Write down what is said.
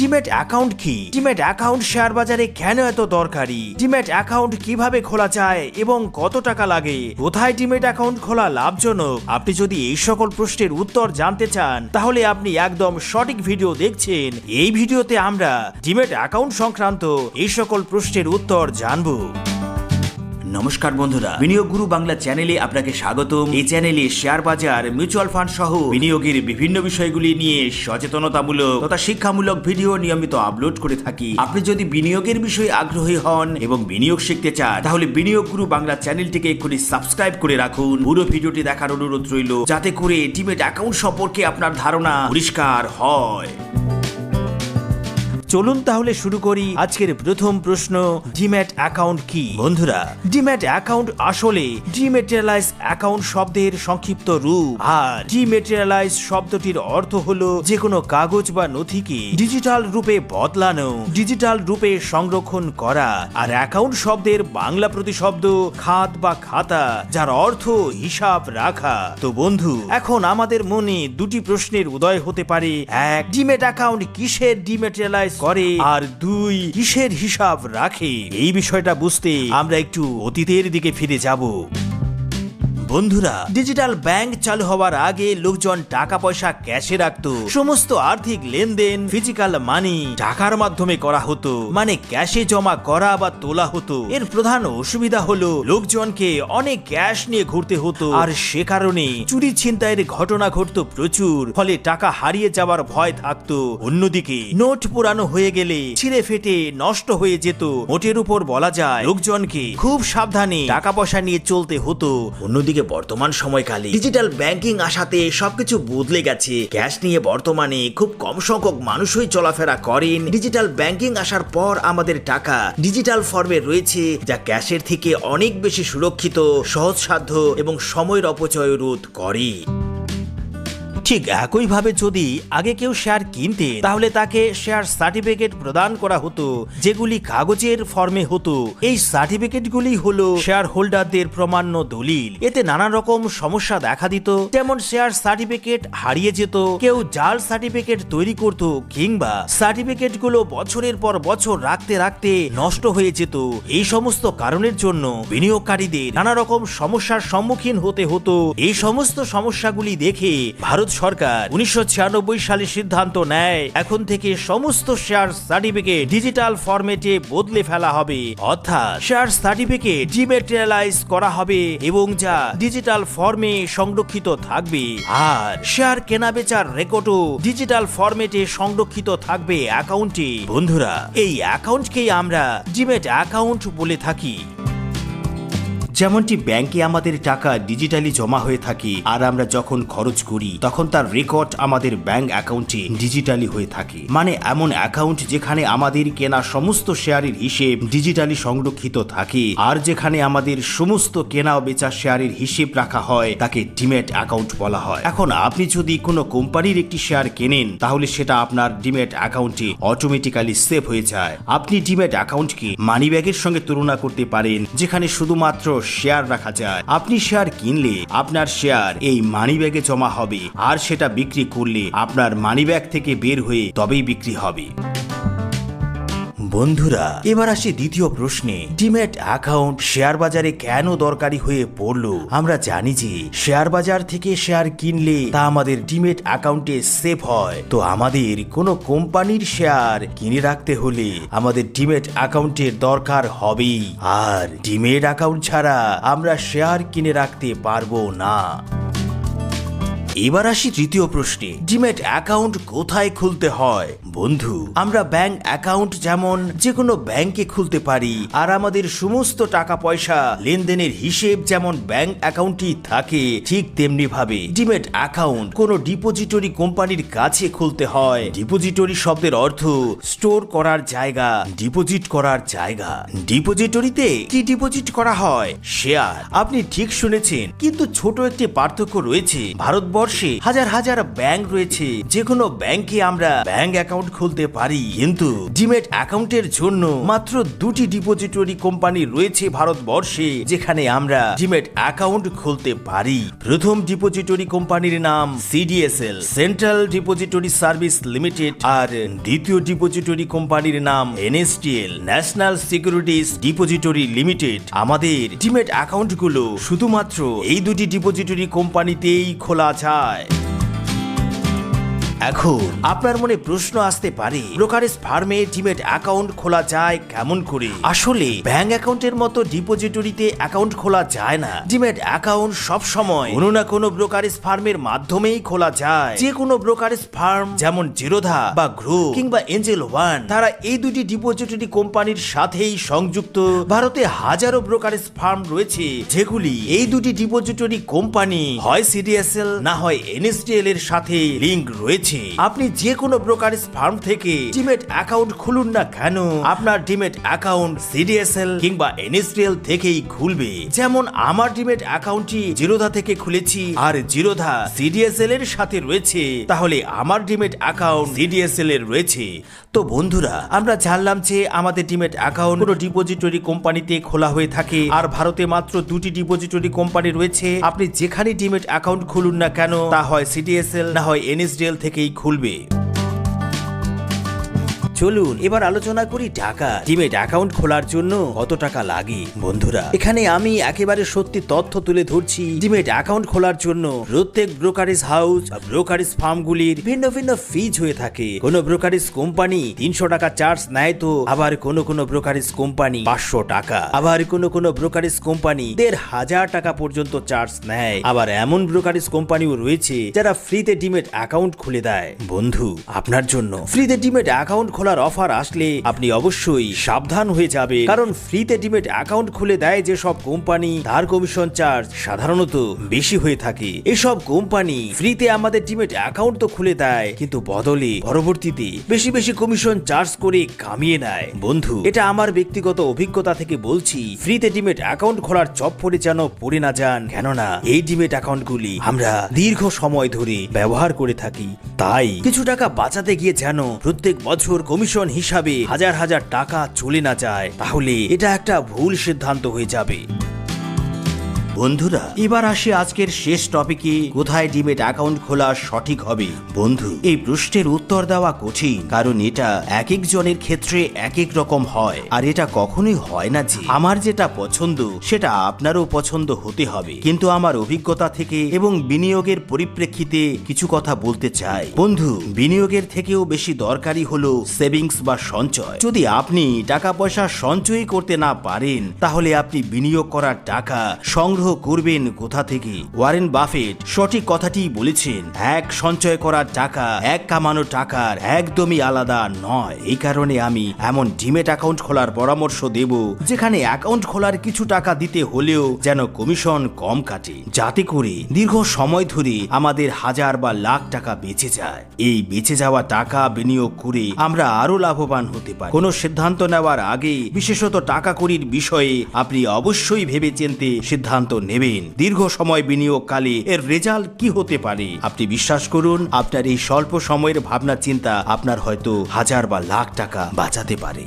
Demat account কি? Demat account share বাজারে কেন এত দরকারি? ডিম্যাট অ্যাকাউন্ট কিভাবে খোলা যায় এবং কত টাকা লাগে? কোথায় ডিম্যাট অ্যাকাউন্ট খোলা লাভজনক? আপনি যদি এই সকল প্রশ্নের উত্তর জানতে চান তাহলে আপনি একদম সঠিক ভিডিও দেখছেন। এই ভিডিওতে আমরা ডিম্যাট অ্যাকাউন্ট সংক্রান্ত এই সকল প্রশ্নের উত্তর জানবো। নমস্কার বন্ধুরা, বিনিয়োগ গুরু বাংলা চ্যানেলে আপনাকে স্বাগতম। এই চ্যানেলে শেয়ার বাজার, মিউচুয়াল ফান্ড সহ বিনিয়োগের বিভিন্ন বিষয়গুলি নিয়ে সচেতনতামূলক তথা শিক্ষামূলক ভিডিও নিয়মিত আপলোড করে থাকি। আপনি যদি বিনিয়োগের বিষয়ে আগ্রহী হন এবং বিনিয়োগ শিখতে চান তাহলে বিনিয়োগ গুরু বাংলা চ্যানেলটিকে এক্ষুনি সাবস্ক্রাইব করে রাখুন। পুরো ভিডিওটি দেখার অনুরোধ রইল যাতে করে ডিম্যাট অ্যাকাউন্ট সম্পর্কে আপনার ধারণা পরিষ্কার হয়। চলুন তাহলে শুরু করি আজকের প্রথম প্রশ্ন, ডিম্যাট অ্যাকাউন্ট কি? বন্ধুরা, ডিম্যাট অ্যাকাউন্ট আসলে ডিমেটেরিয়ালাইজ অ্যাকাউন্ট শব্দের সংক্ষিপ্ত রূপ। আর ডিমেটেরিয়ালাইজ শব্দটির অর্থ হলো যে কোনো কাগজ বা নথিকে ডিজিটাল রূপে বদলানো, ডিজিটাল রূপে সংরক্ষণ করা। আর অ্যাকাউন্ট শব্দের বাংলা প্রতিশব্দ খাত বা খাতা, যার অর্থ হিসাব রাখা। তো বন্ধু, এখন আমাদের মনে দুটি প্রশ্নের উদয় হতে পারে। এক, ডিম্যাট অ্যাকাউন্ট কিসের ডিমেটেরিয়ালাইজ করে, আর দুই, কিসের হিসাব রাখে? এই বিষয়টা বুঝতে আমরা একটু অতীতের দিকে ফিরে যাব। বন্ধুরা, ডিজিটাল ব্যাংক চালু হওয়ার আগে লোকজন টাকা পয়সা ক্যাশে রাখতো। সমস্ত আর্থিক লেনদেন ফিজিক্যাল মানি টাকার মাধ্যমে করা হতো, মানে ক্যাশে জমা করা বা তোলা হতো। এর প্রধান অসুবিধা হলো লোকজনকে অনেক ক্যাশ নিয়ে ঘুরতে হতো, আর সে কারণে চুরি ছিনতাইয়ের ঘটনা ঘটতো প্রচুর। ফলে টাকা হারিয়ে যাওয়ার ভয় থাকতো। অন্যদিকে নোট পুরানো হয়ে গেলে ছিঁড়ে ফেটে নষ্ট হয়ে যেত। নোটের উপর বলা যায় লোকজনকে খুব সাবধানে টাকা পয়সা নিয়ে চলতে হতো। অন্যদিকে বর্তমান সময়কালে ডিজিটাল ব্যাংকিং আসাতে সবকিছু বদলে গেছে। ক্যাশ নিয়ে বর্তমানে খুব কম সংখ্যক মানুষই চলাফেরা করেন। ডিজিটাল ব্যাংকিং আসার পর আমাদের টাকা ডিজিটাল ফর্মে রয়েছে, যা ক্যাশের থেকে অনেক বেশি সুরক্ষিত, সহজসাধ্য এবং সময়ের অপচয় রোধ করে। ঠিক একইভাবে যদি আগে কেউ শেয়ার কিনতে তাহলে তাকে শেয়ার সার্টিফিকেট প্রদান করা হতো, যেগুলি কাগজের ফর্মে হতো। এই সার্টিফিকেটগুলি হলো শেয়ার হোল্ডারদের প্রমাণ্য দলিল। এতে নানা রকম সমস্যা দেখা দিত, যেমন শেয়ার সার্টিফিকেট হারিয়ে যেত, কেউ জাল সার্টিফিকেট তৈরি করত, কিংবা সার্টিফিকেটগুলো বছরের পর বছর রাখতে রাখতে নষ্ট হয়ে যেত। এই সমস্ত কারণের জন্য বিনিয়োগকারীদের নানা রকম সমস্যার সম্মুখীন হতে হতো। এই সমস্ত সমস্যাগুলি দেখে ভারত সরকার 1996 সালে সিদ্ধান্ত নেয় এখন থেকে সমস্ত শেয়ার সার্টিফিকেট ডিজিটাল ফরম্যাটে বদলে ফেলা হবে, অর্থাৎ শেয়ার সার্টিফিকেট ডিমেটেরিয়ালাইজ করা হবে এবং যা ডিজিটাল ফর্মে সংরক্ষিত থাকবে। আর শেয়ার কেনাবেচার রেকর্ডও ডিজিটাল ফরম্যাটে সংরক্ষিত থাকবে অ্যাকাউন্টে। বন্ধুরা, এই অ্যাকাউন্টকেই আমরা ডিম্যাট অ্যাকাউন্ট বলে থাকি। যেমনটি ব্যাংকে আমাদের টাকা ডিজিটালি জমা হয়ে থাকে, আর আমরা যখন খরচ করি তখন তার রেকর্ড আমাদের ব্যাংক অ্যাকাউন্টে ডিজিটালি হয়ে থাকে। মানে এমন অ্যাকাউন্ট যেখানে আমাদের কেনা সমস্ত শেয়ারের হিসেব ডিজিটালি সংরক্ষিত থাকে, আর যেখানে আমাদের সমস্ত কেনা ও বেচা শেয়ারের হিসেব রাখা হয় তাকে ডিম্যাট অ্যাকাউন্ট বলা হয়। এখন আপনি যদি কোনো কোম্পানির একটি শেয়ার কেনেন তাহলে সেটা আপনার ডিম্যাট অ্যাকাউন্টে অটোমেটিক্যালি সেভ হয়ে যায়। আপনি ডিম্যাট অ্যাকাউন্টকে মানি ব্যাগের সঙ্গে তুলনা করতে পারেন, যেখানে শুধুমাত্র শেয়ার রাখা যায়। আপনি শেয়ার কিনলে আপনার শেয়ার এই মানি ব্যাগে জমা হবে, আর সেটা বিক্রি করলে আপনার মানি ব্যাগ থেকে বের হয়ে তবেই বিক্রি হবে। বন্ধুরা, এবার আসি দ্বিতীয় প্রশ্নে, ডিম্যাট অ্যাকাউন্ট শেয়ার বাজারে কেন দরকারি হয়ে পড়লো? আমরা জানি যে শেয়ার বাজার থেকে শেয়ার কিনলে তা আমাদের ডিম্যাট অ্যাকাউন্টে সেভ হয়। তো আমাদের কোনো কোম্পানির শেয়ার কিনে রাখতে হলে আমাদের ডিম্যাট অ্যাকাউন্টের দরকার হবেই। আর ডিম্যাট অ্যাকাউন্ট ছাড়া আমরা শেয়ার কিনে রাখতে পারবো না। এবার আসি তৃতীয় প্রশ্নে, ডিম্যাট অ্যাকাউন্ট কোথায় খুলতে হয়? বন্ধু, আমরা ব্যাংক অ্যাকাউন্ট যেমন যে কোনো ব্যাংকে খুলতে পারি, আর আমাদের সমস্ত টাকা পয়সা লেনদেনের হিসেব যেমন ব্যাংক অ্যাকাউন্টই থাকে, ঠিক তেমনি ভাবে ডিম্যাট অ্যাকাউন্ট কোনো ডিপোজিটরি কোম্পানির কাছে খুলতে হয়। ডিপোজিটরি শব্দের অর্থ স্টোর করার জায়গা, ডিপোজিট করার জায়গা। ডিপোজিটরিতে কি ডিপোজিট করা হয়? শেয়ার। আপনি ঠিক শুনেছেন, কিন্তু ছোট একটি পার্থক্য রয়েছে। ভারতবর্ষ ভারতবর্ষে হাজার হাজার ব্যাংক রয়েছে, যে কোনো ব্যাংকে আমরা ব্যাংক অ্যাকাউন্ট খুলতে পারি, কিন্তু ডিম্যাট অ্যাকাউন্টের জন্য মাত্র দুটি ডিপোজিটরি কোম্পানি রয়েছে ভারতবর্ষে যেখানে আমরা ডিম্যাট অ্যাকাউন্ট খুলতে পারি। প্রথম ডিপোজিটরি কোম্পানির নাম CDSL, central depository service limited, আর দ্বিতীয় ডিপোজিটরি কোম্পানির নাম NSDL, national securities depository limited. আমাদের ডিম্যাট অ্যাকাউন্টগুলো শুধুমাত্র এই দুটি ডিপোজিটরি কোম্পানিতেই খোলা যায়। এখন আপনার মনে প্রশ্ন আসতে পারে, ব্রোকারেজ ফার্মে ডিম্যাট অ্যাকাউন্ট খোলা যায় কেমন করে? আসলে ব্যাংক অ্যাকাউন্টের মতো ডিপোজিটরিতে অ্যাকাউন্ট খোলা যায় না। ডিম্যাট অ্যাকাউন্ট সব সময় কোনো না কোনো ব্রোকারেজ ফার্মের মাধ্যমেই খোলা যায়। যে কোনো ব্রোকারেজ ফার্ম যেমন zerodha বা groww কিংবা এঞ্জেল ওয়ান, তারা এই দুটি ডিপোজিটরি কোম্পানির সাথেই সংযুক্ত। ভারতে হাজারো ব্রোকারেজ ফার্ম রয়েছে যেগুলি এই দুটি ডিপোজিটরি কোম্পানি হয় CDSL না হয় NSDL এর সাথে লিংক রয়েছে। আপনি যে কোনো ব্রোকারেজ ফার্ম থেকে ডিম্যাট অ্যাকাউন্ট খুলুন না কেন, আপনার ডিম্যাট অ্যাকাউন্ট CDSL কিংবা NSDL থেকেই খুলবে। যেমন আমার ডিম্যাট অ্যাকাউন্টটি zerodha থেকে খুলেছি আর zerodha CDSL এর সাথে রয়েছে, তাহলে আমার ডিম্যাট অ্যাকাউন্ট CDSL এর রয়েছে। তো বন্ধুরা, আমরা জানলাম যে আমাদের ডিম্যাট অ্যাকাউন্ট কোনো ডিপোজিটরি কোম্পানিতে খোলা হয়ে থাকে, আর ভারতে মাত্র দুটি ডিপোজিটরি কোম্পানি রয়েছে। আপনি যেখানে ডিম্যাট অ্যাকাউন্ট খুলুন না কেন, তা হয় CDSL না হয় NSDL থেকেই খুলবে। চলুন এবার আলোচনা করি টাকা। ডিম্যাট অ্যাকাউন্ট খোলার জন্য কত টাকা লাগে। বন্ধুরা, এখানে আমি একেবারে সত্যি তথ্য তুলে ধরছি। ডিম্যাট অ্যাকাউন্ট খোলার জন্য প্রত্যেক ব্রোকারেজ হাউস বা ব্রোকারেজ ফার্মগুলির ভিন্ন ভিন্ন ফিজ হয়ে থাকে। কোন ব্রোকারেজ কোম্পানি 300 টাকা চার্জ নেয়, তো আবার কোন ব্রোকারেজ কোম্পানি 500 টাকা, আবার কোন ব্রোকারেজ কোম্পানি 1500 টাকা পর্যন্ত চার্জ নেয়। আবার এমন ব্রোকারেজ কোম্পানিও রয়েছে যারা ফ্রিতে ডিম্যাট অ্যাকাউন্ট খুলে দেয়। বন্ধু, আপনার জন্য ফ্রিতে ডিম্যাট অ্যাকাউন্ট খোলার অফার আসলে আপনি অবশ্যই সাবধান হয়ে যাবে, কারণ ফ্রিতে ডিম্যাট অ্যাকাউন্ট খুলে দেয় যে সব কোম্পানি, তার কমিশন চার্জ সাধারণত বেশি হয়ে থাকে। এসব কোম্পানি ফ্রিতে আমাদের ডিম্যাট অ্যাকাউন্ট তো খুলে দেয়, কিন্তু বদলে পরবর্তীতে বেশি বেশি কমিশন চার্জ করে কামিয়ে নেয়। বন্ধু, এটা আমার ব্যক্তিগত অভিজ্ঞতা থেকে বলছি, ফ্রিতে ডিম্যাট অ্যাকাউন্ট খোলার চক্করে যেন পড়ে না যান, কেননা এই ডিম্যাট অ্যাকাউন্টগুলি আমরা দীর্ঘ সময় ধরে ব্যবহার করে থাকি। তাই কিছু টাকা বাঁচাতে গিয়ে যেন প্রত্যেক বছর কমিশন হিসাবে হাজার হাজার টাকা চলে না যায়, তাহলে এটা একটা ভুল সিদ্ধান্ত হয়ে যাবে। বন্ধুরা, এবার আসি আজকের শেষ টপিকে, কোথায় ডিম্যাট অ্যাকাউন্ট খোলা সঠিক হবে। বন্ধু, এই প্রশ্নের উত্তর দেওয়া কঠিন, কারণ এটা এক একজনের ক্ষেত্রে এক এক রকম হয়, আর এটা কখনোই হয় না যে আমার যেটা পছন্দ সেটা আপনারও পছন্দ হতে হবে। কিন্তু আমার অভিজ্ঞতা থেকে এবং বিনিয়োগের পরিপ্রেক্ষিতে কিছু কথা বলতে চাই। বন্ধু, বিনিয়োগের থেকেও বেশি দরকারি হলো সেভিংস বা সঞ্চয়। যদি আপনি টাকা পয়সা সঞ্চয় করতে না পারেন, তাহলে আপনি বিনিয়োগ করার টাকা সংগ্রহ করবেন কোথা থেকে? ওয়ারেন বাফেট সঠিক কথাটি বলেছেন, এক সঞ্চয় করার টাকা এক কামানো টাকার একদমই আলাদা নয়। এই কারণে আমি এমন ডিম্যাট অ্যাকাউন্ট খোলার পরামর্শ দেব যেখানে অ্যাকাউন্ট খোলার কিছু টাকা দিতে হলেও যেন কমিশন কম কাটে, যাতে করে দীর্ঘ সময় ধরে আমাদের হাজার বা লাখ টাকা বেঁচে যায়। এই বেঁচে যাওয়া টাকা বিনিয়োগ করে আমরা আরো লাভবান হতে পারি। কোনো সিদ্ধান্ত নেওয়ার আগে, বিশেষত টাকা কড়ির বিষয়ে, আপনি অবশ্যই ভেবেচিন্তে সিদ্ধান্ত নেবেন। দীর্ঘ সময় বিনিয়োগকালে এর রেজাল্ট কি হতে পারে। আপনি বিশ্বাস করুন, আপনার এই স্বল্প সময়ের ভাবনা চিন্তা আপনার হয়তো হাজার বা লাখ টাকা বাঁচাতে পারে।